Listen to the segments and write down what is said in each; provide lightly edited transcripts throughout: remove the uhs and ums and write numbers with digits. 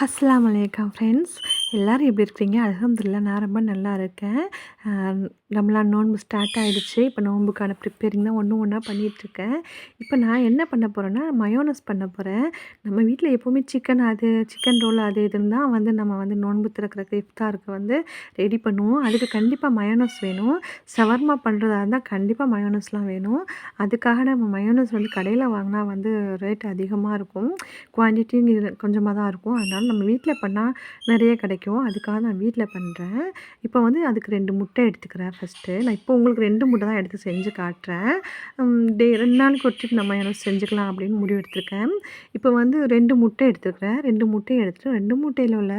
அஸ்ஸலாமு அலைக்கும் ஃப்ரெண்ட்ஸ். எல்லோரும் எப்படி இருக்கிறீங்க? அல்ஹம்துலில்லாஹ் நான் ரொம்ப நல்லா இருக்கேன். அ ரமலான் நோன்பு ஸ்டார்ட் ஆகிடுச்சு. இப்போ நோன்புக்கான ப்ரிப்பேரிங் தான் ஒன்று ஒன்றா பண்ணிகிட்ருக்கேன். இப்போ நான் என்ன பண்ண போகிறேன்னா, மயோனஸ் பண்ண போகிறேன். நம்ம வீட்டில் எப்போவுமே சிக்கன் ரோல் அது இதுன்னு தான் நம்ம நோன்பு திறக்கிறதுக்கு இஃப்தாருக்கு ரெடி பண்ணுவோம். அதுக்கு கண்டிப்பாக மயோனஸ் வேணும். ஷவர்மா பண்ணுறதா இருந்தால் கண்டிப்பாக மயோனஸ்லாம் வேணும். அதுக்காக நம்ம மயோனஸ் கடையில் வாங்கினா ரேட் அதிகமாக இருக்கும். குவான்டிட்டியும் கொஞ்சமாக தான் இருக்கும். அதனால் நம்ம வீட்டில் பண்ணால் நிறைய கிடைக்கும். அதுக்காக நான் வீட்டில் பண்ணுறேன். இப்போ அதுக்கு 2 முட்டை எடுத்துக்கிறேன் ஃபஸ்ட்டு. நான் இப்போ உங்களுக்கு 2 முட்டை தான் எடுத்து செஞ்சு காட்டுறேன். 2 நாளைக்கு ஒரு ட்ரிப் நம்ம என்ன செஞ்சுக்கலாம் அப்படின்னு முடிவு எடுத்திருக்கேன். இப்போ 2 முட்டை எடுத்துக்கிறேன். 2 முட்டையை எடுத்துட்டு 2 முட்டையில் உள்ள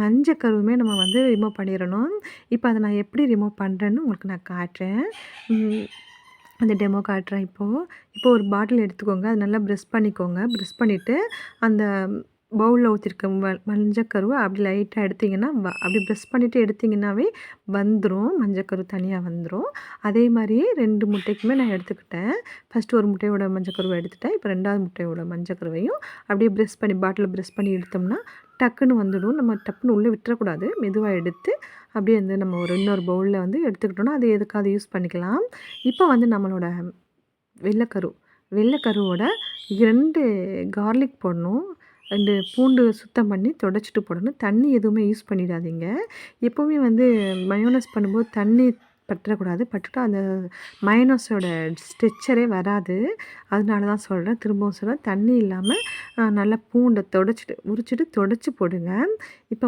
மஞ்சள் கருவுமே நம்ம ரிமூவ் பண்ணிடணும். இப்போ அதை நான் எப்படி ரிமூவ் பண்ணுறேன்னு உங்களுக்கு நான் காட்டுறேன். அந்த டெமோ காட்டுறேன் இப்போ ஒரு பாட்டில் எடுத்துக்கோங்க. அது நல்லா ப்ரெஸ் பண்ணிக்கோங்க. ப்ரெஸ் பண்ணிவிட்டு அந்த பவுலில் ஊற்றிருக்க மஞ்சக்கருவை அப்படி லைட்டாக எடுத்திங்கன்னா அப்படி ப்ரெஸ் பண்ணிவிட்டு எடுத்திங்கன்னாவே வந்துடும். மஞ்சக்கரு தனியாக வந்துடும். அதே மாதிரியே 2 முட்டைக்குமே நான் எடுத்துக்கிட்டேன். ஃபஸ்ட்டு ஒரு முட்டையோட மஞ்சக்கருவை எடுத்துட்டேன். இப்போ 2வது முட்டையோட மஞ்சக்கருவையும் அப்படியே பாட்டிலில் ப்ரெஸ் பண்ணி எடுத்தோம்னா டக்குன்னு வந்துடும். நம்ம டக்குன்னு உள்ளே விட்டுறக்கூடாது. மெதுவாக எடுத்து அப்படியே நம்ம இன்னொரு பவுலில் எடுத்துக்கிட்டோன்னா அது எதுக்காவது யூஸ் பண்ணிக்கலாம். இப்போ நம்மளோட வெள்ளைக்கருவோட 2 கார்லிக் போடணும். 2 பூண்டு சுத்தம் பண்ணி துடைச்சிட்டு போடணும். தண்ணி எதுவுமே யூஸ் பண்ணிடாதீங்க. எப்போவுமே மயோனஸ் பண்ணும்போது தண்ணி பற்றக்கூடாது. பட்டுட்டா அந்த மயோனஸோட ஸ்ட்ரெச்சரே வராது. அதனால தான் சொல்கிறேன். திரும்பவும் சொல்கிறேன். தண்ணி இல்லாமல் நல்லா பூண்டை உரிச்சிட்டு துடைச்சி போடுங்க. இப்போ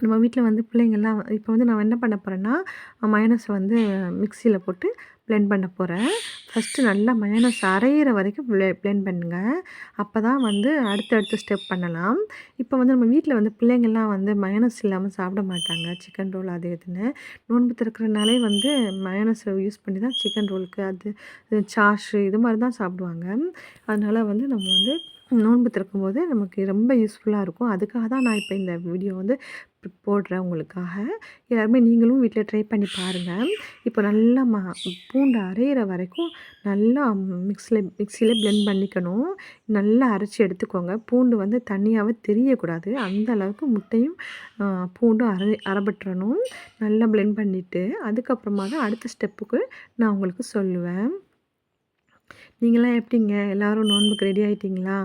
நம்ம வீட்டில் பிள்ளைங்கள்லாம் இப்போ நான் என்ன பண்ண போகிறேன்னா, மயோனஸை மிக்சியில் போட்டு பிளெண்ட் பண்ண போகிறேன். ஃபஸ்ட்டு நல்லா மயோனஸ் அரையிற வரைக்கும் பிளெண்ட் பண்ணுங்கள். அப்போ தான் அடுத்தடுத்த ஸ்டெப் பண்ணலாம். இப்போ நம்ம வீட்டில் பிள்ளைங்கள்லாம் மயோனஸ் இல்லாமல் சாப்பிட மாட்டாங்க. சிக்கன் ரோல் அது இதுன்னு. நோன்பு திறக்கிறனாலே மயோனஸை யூஸ் பண்ணி தான் சிக்கன் ரோலுக்கு அது சாஷு இது மாதிரி தான் சாப்பிடுவாங்க. அதனால் நம்ம நோன்பு திறக்கும்போது நமக்கு ரொம்ப யூஸ்ஃபுல்லாக இருக்கும். அதுக்காக தான் நான் இப்போ இந்த வீடியோ போடுறேன் உங்களுக்காக. எல்லாருமே நீங்களும் வீட்டில் ட்ரை பண்ணி பாருங்கள். இப்போ நல்லா பூண்டு அரையிற வரைக்கும் நல்லா மிக்சியில் பிளெண்ட் பண்ணிக்கணும். நல்லா அரைச்சி எடுத்துக்கோங்க. பூண்டு தனியாகவே தெரியக்கூடாது. அந்த அளவுக்கு முட்டையும் பூண்டும் அரைபட்டுறணும். நல்லா பிளெண்ட் பண்ணிவிட்டு அதுக்கப்புறமா தான் அடுத்த ஸ்டெப்புக்கு நான் உங்களுக்கு சொல்லுவேன். நீங்களாம் எப்படிங்க? எல்லோரும் நோன்புக்கு ரெடி ஆகிட்டிங்களா?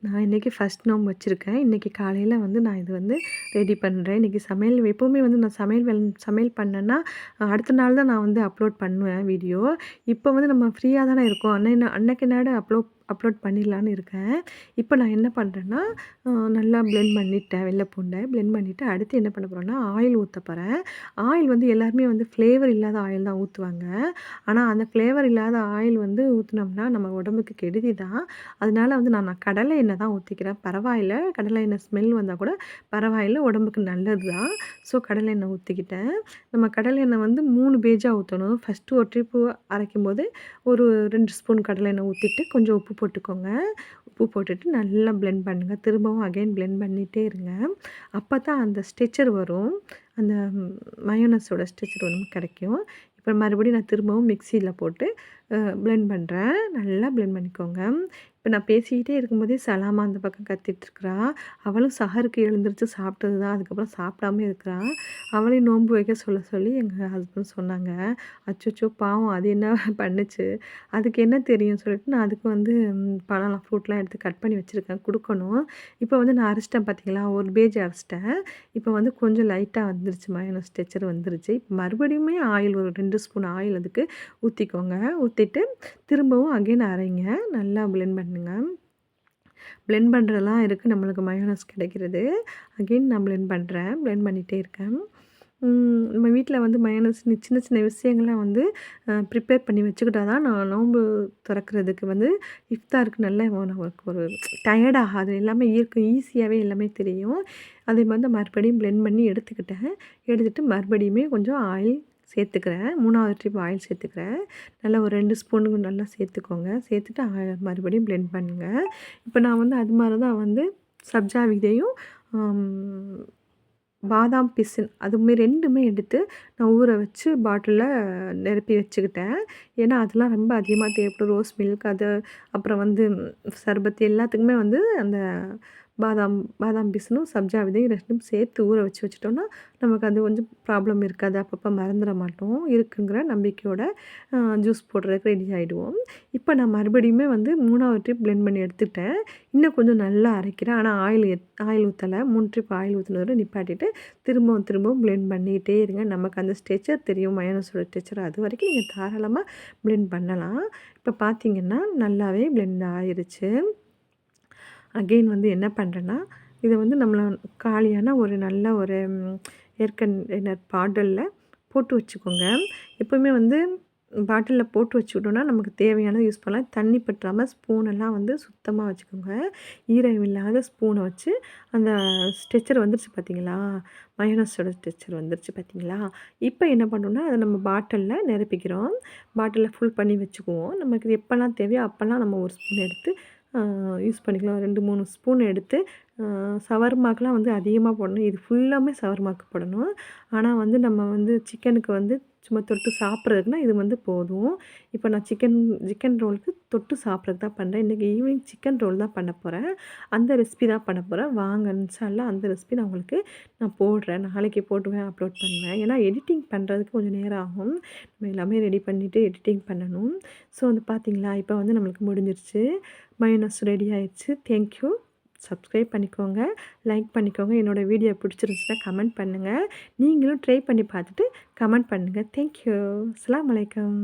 நான் இன்றைக்கி ஃபஸ்ட் நோன்பு வச்சுருக்கேன். இன்றைக்கி காலையில் நான் இது ரெடி பண்ணுறேன். இன்றைக்கி சமையல் எப்போவுமே நான் சமையல் பண்ணேன்னா அடுத்த நாள் தான் நான் அப்லோட் பண்ணுவேன் வீடியோ. இப்போ நம்ம ஃப்ரீயாக தானே இருக்கோம். அன்னைக்கு நாடு அப்லோட் பண்ணிடலான்னு இருக்கேன். இப்போ நான் என்ன பண்ணுறேன்னா, நல்லா பிளெண்ட் பண்ணிவிட்டேன். வெள்ளை பூண்டை பிளெண்ட் பண்ணிவிட்டு அடுத்து என்ன பண்ண போகிறேன்னா, ஆயில் ஊற்ற போகிறேன். ஆயில் எல்லாருமே ஃப்ளேவர் இல்லாத ஆயில் தான் ஊற்றுவாங்க. ஆனால் அந்த ஃப்ளேவர் இல்லாத ஆயில் ஊற்றினோம்னா நம்ம உடம்புக்கு கெடுதி தான். அதனால நான் கடலை எண்ணெய் தான் ஊற்றிக்கிறேன். பரவாயில்ல, கடலை எண்ணெய் ஸ்மெல் வந்தால் கூட பரவாயில்ல, உடம்புக்கு நல்லது தான். ஸோ கடலை எண்ணெய் ஊற்றிக்கிட்டேன். நம்ம கடலை எண்ணெய் 3 பேஜாக ஊற்றணும். ஃபஸ்ட்டு ஒரு ட்ரிப்பு அரைக்கும்போது ஒரு 2 ஸ்பூன் கடலை எண்ணெய் ஊற்றிட்டு கொஞ்சம் உப்பு போட்டுக்கோங்க. உப்பு போட்டுட்டு நல்லா பிளெண்ட் பண்ணுங்கள். திரும்பவும் அகைன் பிளெண்ட் பண்ணிகிட்டே இருங்க. அப்போ தான் அந்த ஸ்ட்ரெச்சர் வரும். அந்த மயோனஸோட ஸ்ட்ரெச்சர் கிடைக்கும். இப்போ மறுபடியும் நான் திரும்பவும் மிக்சியில் போட்டு பிளெண்ட் பண்ணுறேன். நல்லா பிளெண்ட் பண்ணிக்கோங்க. இப்போ நான் பேசிக்கிட்டே இருக்கும்போதே சலாமா அந்த பக்கம் கத்திட்டுருக்குறா. அவளும் சஹருக்கு எழுந்திரிச்சு சாப்பிட்டது தான். அதுக்கப்புறம் சாப்பிடாம இருக்கிறா. அவளையும் நோன்பு வைக்க சொல்லி எங்கள் ஹஸ்பண்ட் சொன்னாங்க. அச்சச்சோ பாவம், அது என்ன பண்ணுச்சு, அதுக்கு என்ன தெரியும் சொல்லிட்டு நான் அதுக்கு பழம்லாம் ஃப்ரூட்லாம் எடுத்து கட் பண்ணி வச்சுருக்கேன், கொடுக்கணும். இப்போ நான் அரைச்சிட்டேன் பார்த்தீங்களா, ஒரு பேஜ் அரைச்சிட்டேன். இப்போ கொஞ்சம் லைட்டாக வந்துருச்சு, மயோனஸ் ஸ்ட்ரெச்சர் வந்துருச்சு. இப்போ மறுபடியுமே ஆயில் ஒரு 2 ஸ்பூன் ஆயில் அதுக்கு ஊற்றிக்கோங்க. ஊற்றிட்டு திரும்பவும் அகைன் அரைங்க. நல்லா பிளெண்ட் பண்ணுங்க. பிளெண்ட் பண்ணுறதெல்லாம் இருக்குது நம்மளுக்கு மயோனஸ் கிடைக்கிறது. அகைன் நான் பிளெண்ட் பண்ணிகிட்டே இருக்கேன். நம்ம வீட்டில் மயோனஸ் சின்ன சின்ன விஷயங்கள்லாம் ப்ரிப்பேர் பண்ணி வச்சுக்கிட்டா தான் நான் நோன்பு திறக்கிறதுக்கு இஃப்தாருக்கு நல்லா நமக்கு ஒரு டயர்ட் ஆகாது. எல்லாமே ஈஸியாகவே எல்லாமே தெரியும். அதே மாதிரி தான் மறுபடியும் பிளெண்ட் பண்ணி எடுத்துகிட்டு மறுபடியுமே கொஞ்சம் ஆயில் சேர்த்துக்கிறேன். 3வது ட்ரிப் ஆயில் சேர்த்துக்கிறேன். நல்லா ஒரு 2 ஸ்பூனுக்கு நல்லா சேர்த்துக்கோங்க. சேர்த்துட்டு மறுபடியும் பிளெண்ட் பண்ணுங்கள். இப்போ நான் அது மாதிரி தான் சப்ஜா விதையும் பாதாம் பிசின் அதுவுமே 2மே எடுத்து நான் ஊற வச்சு பாட்டிலில் நிரப்பி வச்சுக்கிட்டேன். ஏன்னா அதெல்லாம் ரொம்ப அதிகமாக தேவைப்படும். ரோஸ் மில்க் அது அப்புறம் சர்பத் எல்லாத்துக்குமே அந்த பாதாம் பிசினும், சப்ஜா விதையும் 2ம் சேர்த்து ஊற வச்சுட்டோம்னா, நமக்கு அது கொஞ்சம் ப்ராப்ளம் இருக்காது. அப்பப்போ மறந்துட மாட்டோம். இருக்குங்கிற நம்பிக்கையோட ஜூஸ் போடுறதுக்கு ரெடி ஆயிடுவோம். இப்போ நான் மறுபடியுமே வந்து 3வது ட்ரிப் பிளெண்ட் பண்ணி எடுத்துட்டேன். இன்னும் கொஞ்சம் நல்லா அரைக்கிறேன். ஆனா ஆயில் ஊத்தல. 3 ட்ரிப் ஆயில் ஊத்துனதோட நிப்பாட்டிட்டு, திரும்பவும் பிளெண்ட் பண்ணிக்கிட்டே இருங்க. நமக்கு அந்த ஸ்ட்ரெச்சர் தெரியும். மயோனைஸோட ஸ்ட்ரெச்சர். அதுவரைக்கும் நீங்க தாராளமா பிளெண்ட் பண்ணலாம். இப்போ பார்த்தீங்கன்னா, நல்லாவே பிளெண்ட் ஆயிருச்சு. அகெயின் வந்து என்ன பண்ணுறேன்னா, இத வந்து காலியான ஒரு நல்ல ஒரு ஏர் கண்டெய்னர் பாட்டில்ல போட்டு வச்சுக்கோங்க. எப்பவுமே வந்து பாட்டில்ல போட்டு வச்சுக்கிட்டோம்னா, நமக்கு தேவையானத யூஸ் பண்ணலாம். தண்ணி பற்றாம ஸ்பூனெல்லாம் வந்து சுத்தமா வச்சுக்கோங்க. ஈரம் இல்லாத ஸ்பூன வச்சு அந்த ஸ்ட்ரெச்சர் வந்துருச்சு பார்த்தீங்களா? மயோனைஸோட ஸ்ட்ரெச்சர் வந்துருச்சு பார்த்தீங்களா? இப்போ என்ன பண்ணணும்னா, அத நம்ம பாட்டில்ல நிரப்பிக்கிறோம். பாட்டில்ல ஃபுல் பண்ணி வச்சுக்குவோம். நமக்கு இது எப்பலாம் தேவையோ அப்பலாம் நம்ம ஒரு ஸ்பூன் எடுத்து யூஸ் பண்ணிக்கலாம். 2, 3 ஸ்பூன் எடுத்து ஷவர்மாக்குலாம் வந்து அதிகமா போடணும். இது ஃபுல்லாமே ஷவர்மாக்கு போடணும். ஆனா வந்து நம்ம வந்து சிக்கனுக்கு வந்து சும்மா தொட்டு சாப்பிட்றதுக்குன்னா இது வந்து போதும். இப்போ நான் சிக்கன் ரோலுக்கு தொட்டு சாப்பிட்றதுக்கு தான் பண்றேன். இன்னைக்கு ஈவினிங் சிக்கன் ரோல் தான் பண்ண போறேன். அந்த ரெசிபி தான் பண்ண போறேன். வாங்க இன்ஷா அல்லாஹ் அந்த ரெசிபி நான் போடுறேன். நாளைக்கு போடுவேன், அப்லோட் பண்ணுவேன். ஏன்னா எடிட்டிங் பண்ணுறதுக்கு கொஞ்சம் நேரம் ஆகும். நம்ம எல்லாமே ரெடி பண்ணிவிட்டு எடிட்டிங் பண்ணணும். ஸோ வந்து பார்த்தீங்களா, இப்போ வந்து நம்மளுக்கு முடிஞ்சிருச்சு. மயோனைஸ் ரெடி ஆயிடுச்சு. Thank you. சப்ஸ்கிரைப் பண்ணிக்கோங்க, லைக் பண்ணிக்கோங்க. என்னோட வீடியோ பிடிச்சிருந்துச்சுன்னா கமெண்ட் பண்ணுங்க. நீங்களும் ட்ரை பண்ணி பார்த்துட்டு கமெண்ட் பண்ணுங்க. Thank you. அஸ்ஸலாமு அலைக்கும்.